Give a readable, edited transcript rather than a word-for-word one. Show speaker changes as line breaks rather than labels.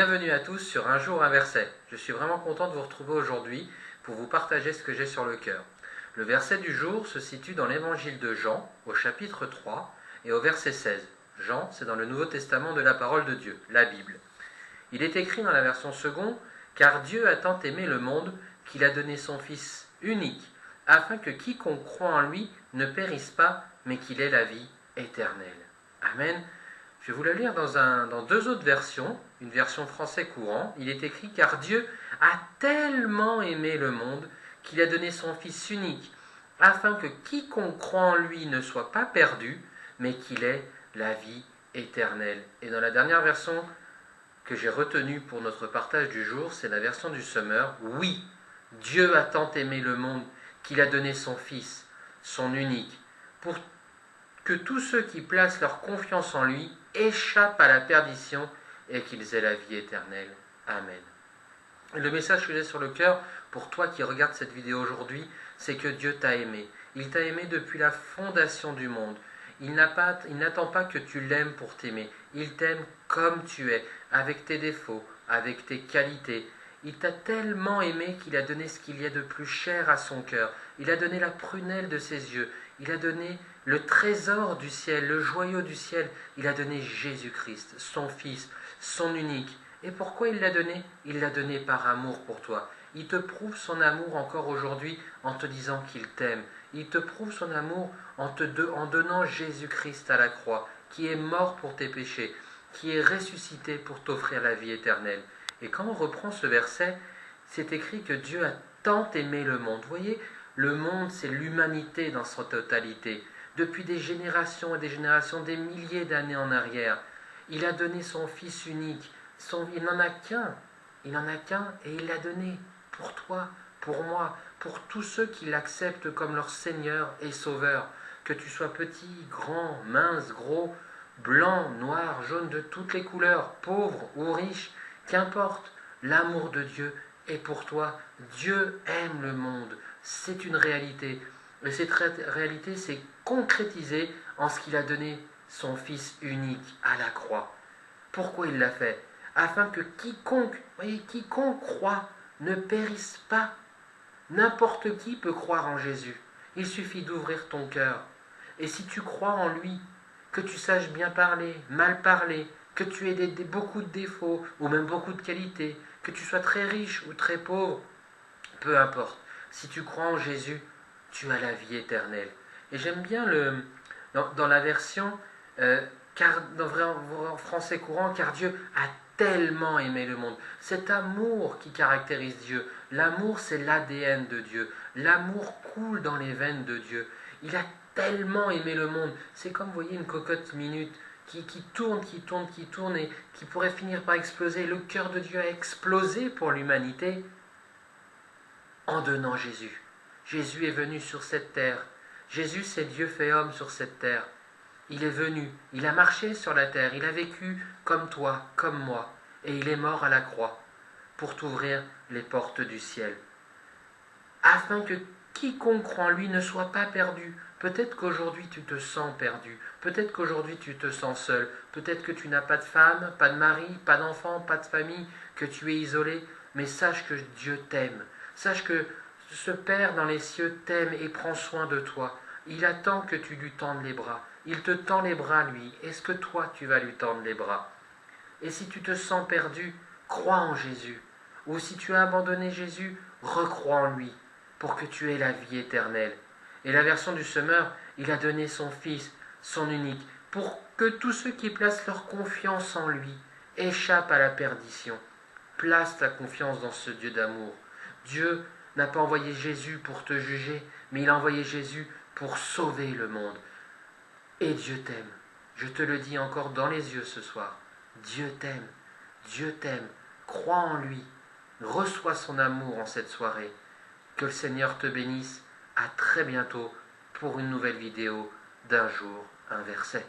Bienvenue à tous sur Un jour un verset. Je suis vraiment content de vous retrouver aujourd'hui pour vous partager ce que j'ai sur le cœur. Le verset du jour se situe dans l'évangile de Jean, au chapitre 3 et au verset 16. Jean, c'est dans le Nouveau Testament de la parole de Dieu, la Bible. Il est écrit dans la version seconde, « Car Dieu a tant aimé le monde qu'il a donné son Fils unique, afin que quiconque croit en lui ne périsse pas, mais qu'il ait la vie éternelle. » Amen. Je vais vous le lire dans deux autres versions, une version français courant. Il est écrit « Car Dieu a tellement aimé le monde qu'il a donné son Fils unique, afin que quiconque croit en lui ne soit pas perdu, mais qu'il ait la vie éternelle. » Et dans la dernière version que j'ai retenue pour notre partage du jour, c'est la version du Semeur. « Oui, Dieu a tant aimé le monde qu'il a donné son Fils, son unique, pour que tous ceux qui placent leur confiance en lui échappent à la perdition et qu'ils aient la vie éternelle. Amen. » Le message que j'ai sur le cœur, pour toi qui regardes cette vidéo aujourd'hui, c'est que Dieu t'a aimé. Il t'a aimé depuis la fondation du monde. Il n'attend pas que tu l'aimes pour t'aimer. Il t'aime comme tu es, avec tes défauts, avec tes qualités. Il t'a tellement aimé qu'il a donné ce qu'il y a de plus cher à son cœur. Il a donné la prunelle de ses yeux. Il a donné le trésor du ciel, le joyau du ciel. Il a donné Jésus-Christ, son Fils, son unique. Et pourquoi il l'a donné ? Il l'a donné par amour pour toi. Il te prouve son amour encore aujourd'hui en te disant qu'il t'aime. Il te prouve son amour en donnant Jésus-Christ à la croix, qui est mort pour tes péchés, qui est ressuscité pour t'offrir la vie éternelle. Et quand on reprend ce verset, c'est écrit que Dieu a tant aimé le monde. Vous voyez, le monde, c'est l'humanité dans sa totalité. Depuis des générations et des générations, des milliers d'années en arrière, il a donné son Fils unique. Il n'en a qu'un. Il n'en a qu'un et il l'a donné pour toi, pour moi, pour tous ceux qui l'acceptent comme leur Seigneur et Sauveur. Que tu sois petit, grand, mince, gros, blanc, noir, jaune, de toutes les couleurs, pauvre ou riche, qu'importe, l'amour de Dieu est pour toi. Dieu aime le monde. C'est une réalité. Et cette réalité s'est concrétisée en ce qu'il a donné son Fils unique à la croix. Pourquoi il l'a fait ? Afin que quiconque croit ne périsse pas. N'importe qui peut croire en Jésus. Il suffit d'ouvrir ton cœur. Et si tu crois en lui, que tu saches bien parler, mal parler, que tu aies beaucoup de défauts ou même beaucoup de qualités, que tu sois très riche ou très pauvre, peu importe. Si tu crois en Jésus, tu as la vie éternelle. Et j'aime bien dans la version, en français courant, car Dieu a tellement aimé le monde. Cet amour qui caractérise Dieu. L'amour, c'est l'ADN de Dieu. L'amour coule dans les veines de Dieu. Il a tellement aimé le monde. C'est comme, vous voyez, une cocotte minute qui tourne et qui pourrait finir par exploser. Le cœur de Dieu a explosé pour l'humanité en donnant Jésus. Jésus est venu sur cette terre. Jésus, c'est Dieu fait homme sur cette terre. Il est venu, il a marché sur la terre, il a vécu comme toi, comme moi, et il est mort à la croix pour t'ouvrir les portes du ciel. Afin que quiconque croit en lui ne soit pas perdu. Peut-être qu'aujourd'hui tu te sens perdu, peut-être qu'aujourd'hui tu te sens seul, peut-être que tu n'as pas de femme, pas de mari, pas d'enfant, pas de famille, que tu es isolé, mais sache que Dieu t'aime. Sache que ce Père dans les cieux t'aime et prend soin de toi. Il attend que tu lui tendes les bras. Il te tend les bras, lui. Est-ce que toi, tu vas lui tendre les bras ? Et si tu te sens perdu, crois en Jésus. Ou si tu as abandonné Jésus, recrois en lui, pour que tu aies la vie éternelle. Et la version du Semeur, il a donné son Fils, son unique, pour que tous ceux qui placent leur confiance en lui échappent à la perdition. Place ta confiance dans ce Dieu d'amour. Dieu n'a pas envoyé Jésus pour te juger, mais il a envoyé Jésus pour sauver le monde. Et Dieu t'aime. Je te le dis encore dans les yeux ce soir. Dieu t'aime. Dieu t'aime. Crois en lui. Reçois son amour en cette soirée. Que le Seigneur te bénisse. À très bientôt pour une nouvelle vidéo d'Un jour, un verset.